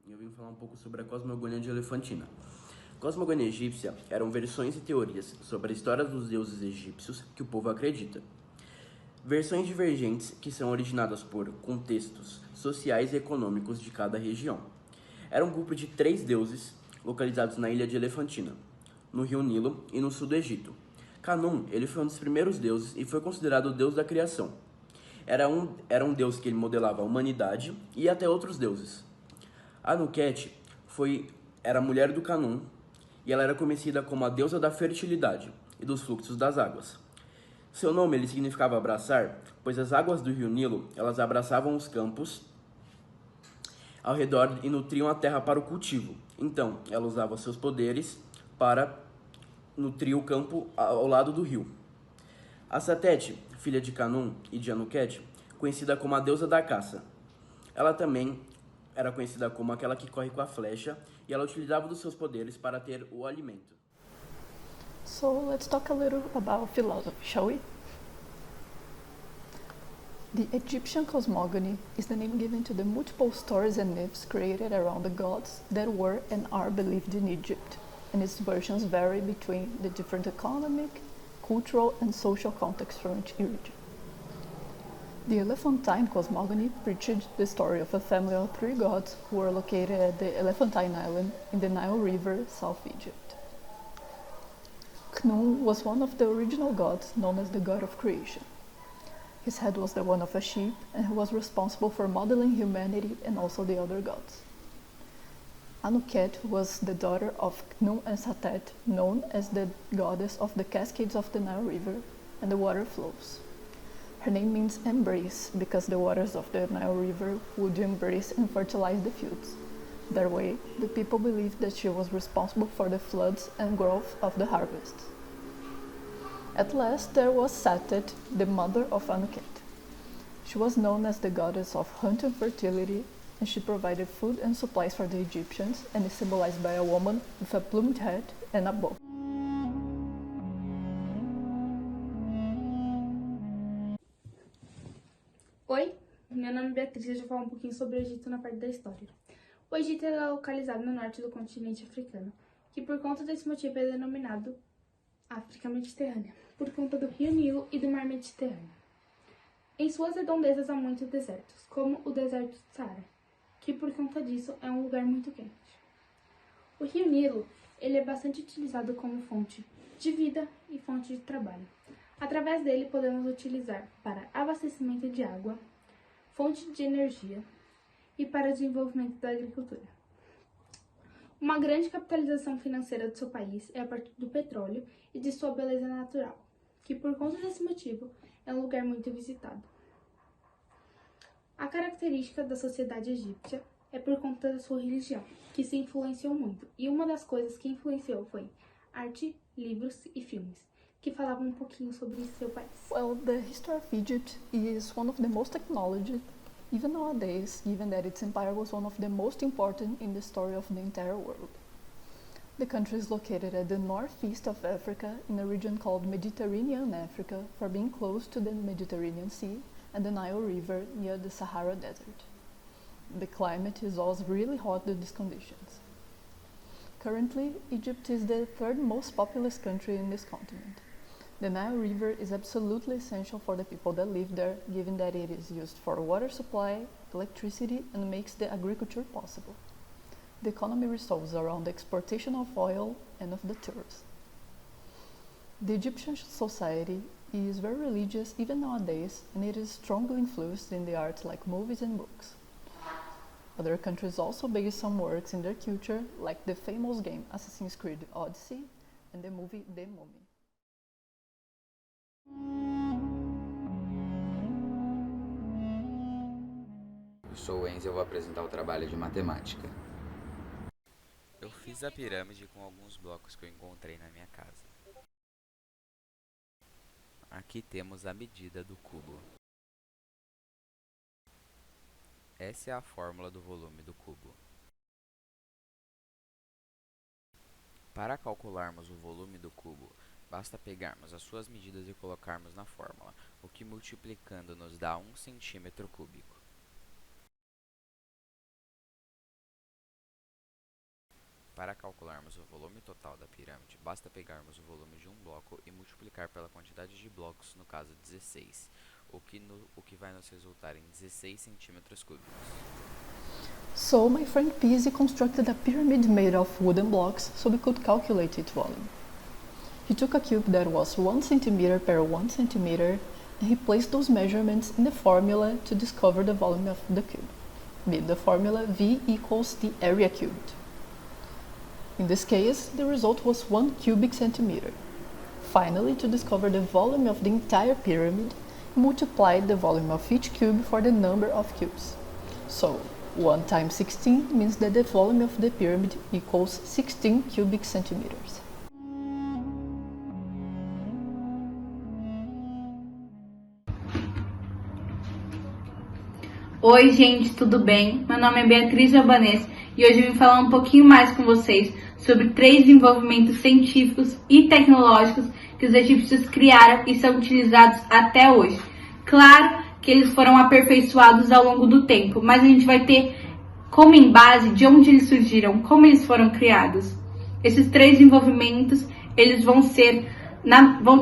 e eu vim falar um pouco sobre a cosmogonia de Elefantina. Cosmogonia egípcia eram versões e teorias sobre a história dos deuses egípcios que o povo acredita. Versões divergentes que são originadas por contextos sociais e econômicos de cada região. Era um grupo de 3 deuses localizados na ilha de Elefantina, no rio Nilo e no sul do Egito. Canum, ele foi um dos primeiros deuses e foi considerado o deus da criação. Era um deus que ele modelava a humanidade e até outros deuses. Anuket era a mulher do Canum e ela era conhecida como a deusa da fertilidade e dos fluxos das águas. Seu nome ele significava abraçar, pois as águas do rio Nilo elas abraçavam os campos ao redor e nutriam a terra para o cultivo. Então, ela usava seus poderes para nutrir o campo ao lado do rio. A Satete, filha de Canum e de Anuket, conhecida como a deusa da caça. Ela também era conhecida como aquela que corre com a flecha e ela utilizava dos seus poderes para ter o alimento. So let's talk a little about philosophy, shall we? The Egyptian cosmogony is the name given to the multiple stories and myths created around the gods that were and are believed in Egypt, and its versions vary between the different economic, cultural, and social contexts from each region. The Elephantine cosmogony preached the story of a family of 3 gods who were located at the Elephantine Island in the Nile River, South Egypt. Khnum was one of the original gods known as the god of creation. His head was the one of a sheep, and he was responsible for modeling humanity and also the other gods. Anuket was the daughter of Khnum and Satet, known as the goddess of the cascades of the Nile River and the water flows. Her name means embrace because the waters of the Nile River would embrace and fertilize the fields. That way, the people believed that she was responsible for the floods and growth of the harvests. At last, there was Satet, the mother of Anuket. She was known as the goddess of hunt and fertility, and she provided food and supplies for the Egyptians and is symbolized by a woman with a plumed head and a bow. Oi, meu nome é Beatriz e eu vou falar um pouquinho sobre o Egito na parte da história. O Egito é localizado no norte do continente africano, que por conta desse motivo é denominado África Mediterrânea, por conta do rio Nilo e do mar Mediterrâneo. Em suas redondezas há muitos desertos, como o deserto de Saara, que por conta disso é um lugar muito quente. O rio Nilo ele é bastante utilizado como fonte de vida e fonte de trabalho. Através dele podemos utilizar para abastecimento de água, fonte de energia e para o desenvolvimento da agricultura. Uma grande capitalização financeira do seu país é a partir do petróleo e de sua beleza natural, que por conta desse motivo é um lugar muito visitado. A característica da sociedade egípcia é por conta da sua religião, que se influenciou muito, e uma das coisas que influenciou foi arte, livros e filmes, que falavam um pouquinho sobre seu país. Well, the history of Egypt is one of the most acknowledged, even nowadays, given that its empire was one of the most important in the story of the entire world. The country is located at the northeast of Africa in a region called Mediterranean Africa for being close to the Mediterranean Sea and the Nile River near the Sahara Desert. The climate is always really hot in these conditions. Currently, Egypt is the 3rd most populous country in this continent. The Nile River is absolutely essential for the people that live there, given that it is used for water supply, electricity, and makes the agriculture possible. The economy revolves around the exportation of oil and of the tourists. The Egyptian society is very religious even nowadays, and it is strongly influenced in the arts like movies and books. Other countries also base some works in their culture, like the famous game Assassin's Creed Odyssey and the movie The Mummy. Eu sou o Enzo e eu vou apresentar o trabalho de matemática. Eu fiz a pirâmide com alguns blocos que eu encontrei na minha casa. Aqui temos a medida do cubo. Essa é a fórmula do volume do cubo. Para calcularmos o volume do cubo, basta pegarmos as suas medidas e colocarmos na fórmula, o que multiplicando nos dá 1 centímetro cúbico. Para calcularmos o volume total da pirâmide, basta pegarmos o volume de um bloco e multiplicar pela quantidade de blocos, no caso 16, o que vai nos resultar em 16 centímetros cúbicos. So my friend Pizzi constructed a pyramid made of wooden blocks so we could calculate its volume. He took a cube that was 1 centimeter per 1 centimeter and he placed those measurements in the formula to discover the volume of the cube. The formula V equals the area cubed. In this case, the result was 1 cubic centimeter. Finally, to discover the volume of the entire pyramid, he multiplied the volume of each cube for the number of cubes. So, 1 times 16 means that the volume of the pyramid equals 16 cubic centimeters. Oi gente, tudo bem? Meu nome é Beatriz Albanês e hoje eu vim falar um pouquinho mais com vocês sobre 3 desenvolvimentos científicos e tecnológicos que os egípcios criaram e são utilizados até hoje. Claro que eles foram aperfeiçoados ao longo do tempo, mas a gente vai ter como em base de onde eles surgiram, como eles foram criados. Esses 3 desenvolvimentos eles vão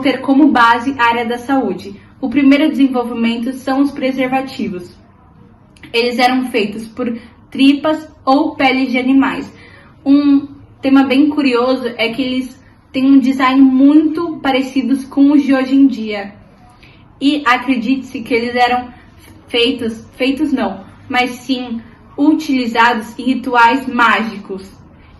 ter como base a área da saúde. O primeiro desenvolvimento são os preservativos. Eles eram feitos por tripas ou peles de animais. Um tema bem curioso é que eles têm um design muito parecidos com os de hoje em dia. E acredite-se que eles eram feitos não, mas sim utilizados em rituais mágicos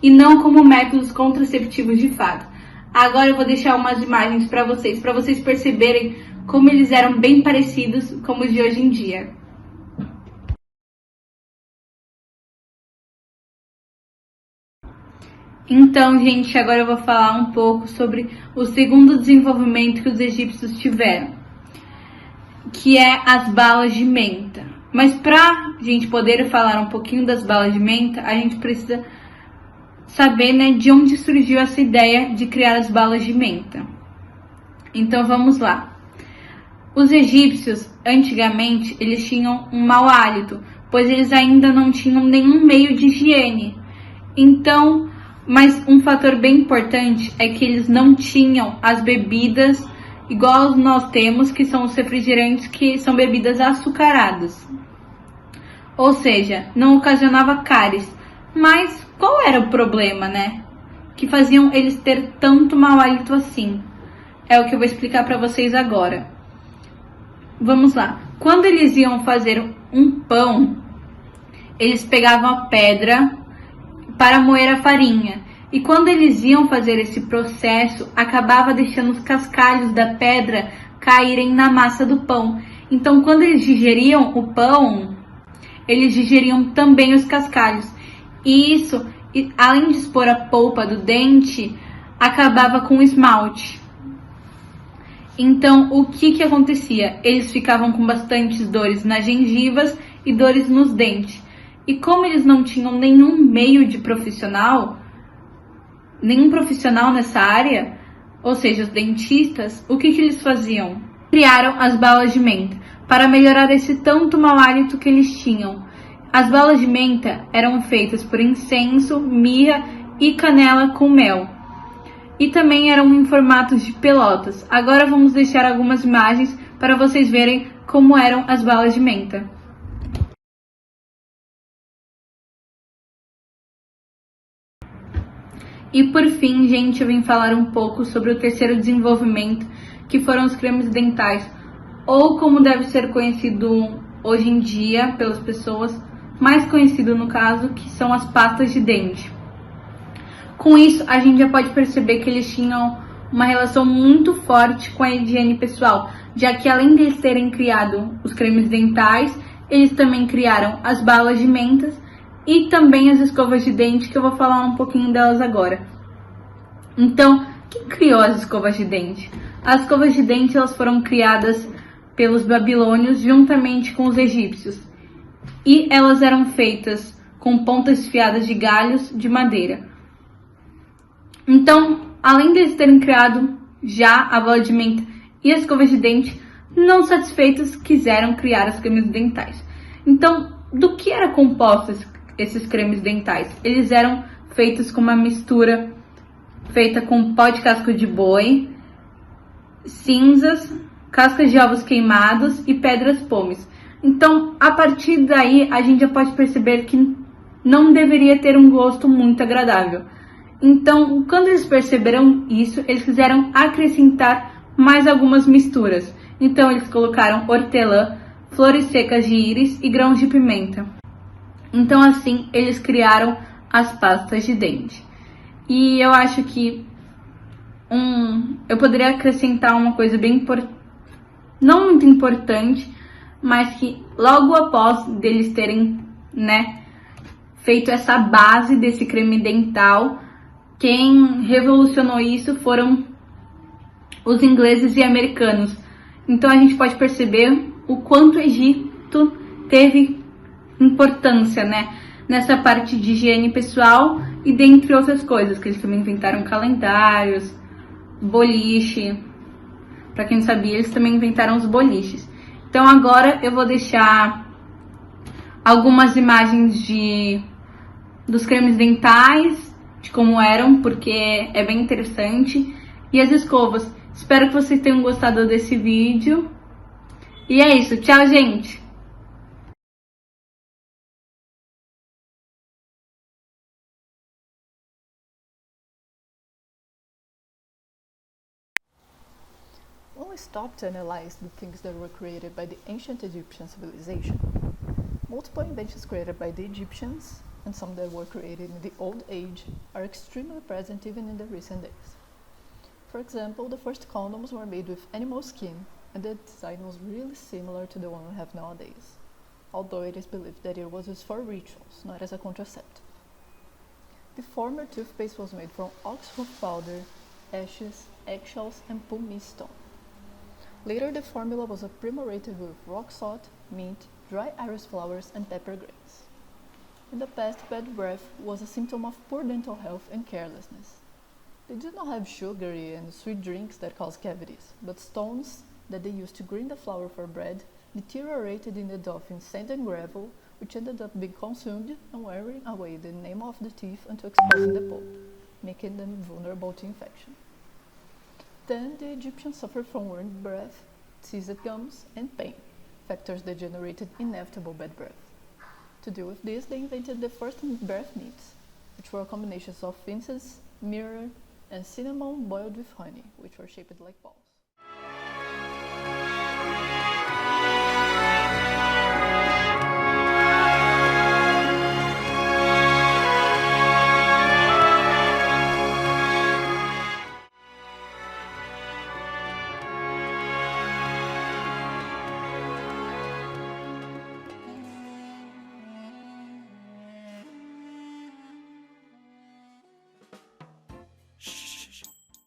e não como métodos contraceptivos de fato. Agora eu vou deixar umas imagens para vocês perceberem como eles eram bem parecidos com os de hoje em dia. Então, gente, agora eu vou falar um pouco sobre o segundo desenvolvimento que os egípcios tiveram, que é as balas de menta. Mas para a gente poder falar um pouquinho das balas de menta, a gente precisa saber, né, de onde surgiu essa ideia de criar as balas de menta. Então, vamos lá. Os egípcios, antigamente, eles tinham um mau hálito, pois eles ainda não tinham nenhum meio de higiene. Então, mas um fator bem importante é que eles não tinham as bebidas igual nós temos, que são os refrigerantes, que são bebidas açucaradas. Ou seja, não ocasionava cáries. Mas qual era o problema, né? Que faziam eles ter tanto mau hálito assim? É o que eu vou explicar para vocês agora. Vamos lá. Quando eles iam fazer um pão, eles pegavam a pedra para moer a farinha. E quando eles iam fazer esse processo, acabava deixando os cascalhos da pedra caírem na massa do pão. Então, quando eles digeriam o pão, eles digeriam também os cascalhos. E isso, além de expor a polpa do dente, acabava com o esmalte. Então, o que acontecia? Eles ficavam com bastantes dores nas gengivas e dores nos dentes. E como eles não tinham nenhum meio de nenhum profissional nessa área, ou seja, os dentistas, o que eles faziam? Criaram as balas de menta para melhorar esse tanto mau hálito que eles tinham. As balas de menta eram feitas por incenso, mirra e canela com mel. E também eram em formatos de pelotas. Agora vamos deixar algumas imagens para vocês verem como eram as balas de menta. E por fim, gente, eu vim falar um pouco sobre o terceiro desenvolvimento, que foram os cremes dentais, ou como deve ser conhecido hoje em dia pelas pessoas, mais conhecido no caso, que são as pastas de dente. Com isso, a gente já pode perceber que eles tinham uma relação muito forte com a higiene pessoal, já que além de eles terem criado os cremes dentais, eles também criaram as balas de mentas, e também as escovas de dente, que eu vou falar um pouquinho delas agora. Então, quem criou as escovas de dente? As escovas de dente elas foram criadas pelos babilônios juntamente com os egípcios. E elas eram feitas com pontas fiadas de galhos de madeira. Então, além de eles terem criado já a bala de menta e as escovas de dente, não satisfeitos, quiseram criar os cremes dentais. Então, do que eram compostos esses cremes dentais? Eles eram feitos com uma mistura feita com pó de casco de boi, cinzas, cascas de ovos queimados e pedras pomes. Então, a partir daí, a gente já pode perceber que não deveria ter um gosto muito agradável. Então, quando eles perceberam isso, eles quiseram acrescentar mais algumas misturas. Então, eles colocaram hortelã, flores secas de íris e grãos de pimenta. Então, assim, eles criaram as pastas de dente. E eu acho que eu poderia acrescentar uma coisa bem não muito importante, mas que logo após deles terem, feito essa base desse creme dental, quem revolucionou isso foram os ingleses e americanos. Então a gente pode perceber o quanto o Egito teve importância, nessa parte de higiene pessoal e dentre outras coisas, que eles também inventaram calendários, boliche. Para quem não sabia, eles também inventaram os boliches. Então agora eu vou deixar algumas imagens dos cremes dentais, de como eram, porque é bem interessante, e as escovas. Espero que vocês tenham gostado desse vídeo. E é isso, tchau, gente! When we stop to analyze the things that were created by the ancient Egyptian civilization, multiple inventions created by the Egyptians and some that were created in the Old Age are extremely present even in the recent days. For example, the first condoms were made with animal skin, and the design was really similar to the one we have nowadays, although it is believed that it was used for rituals, not as a contraceptive. The former toothpaste was made from ox hoof powder, ashes, eggshells, and pumice stone. Later, the formula was preparated with rock salt, mint, dry iris flowers, and pepper grains. In the past, bad breath was a symptom of poor dental health and carelessness. They did not have sugary and sweet drinks that cause cavities, but stones that they used to grind the flour for bread deteriorated in the dough in sand and gravel, which ended up being consumed and wearing away the enamel of the teeth until exposing the pulp, making them vulnerable to infection. Then the Egyptians suffered from worn breath, seized gums, and pain, factors that generated inevitable bad breath. To deal with this, they invented the first breath mints, which were combinations of incense, myrrh, and cinnamon boiled with honey, which were shaped like balls.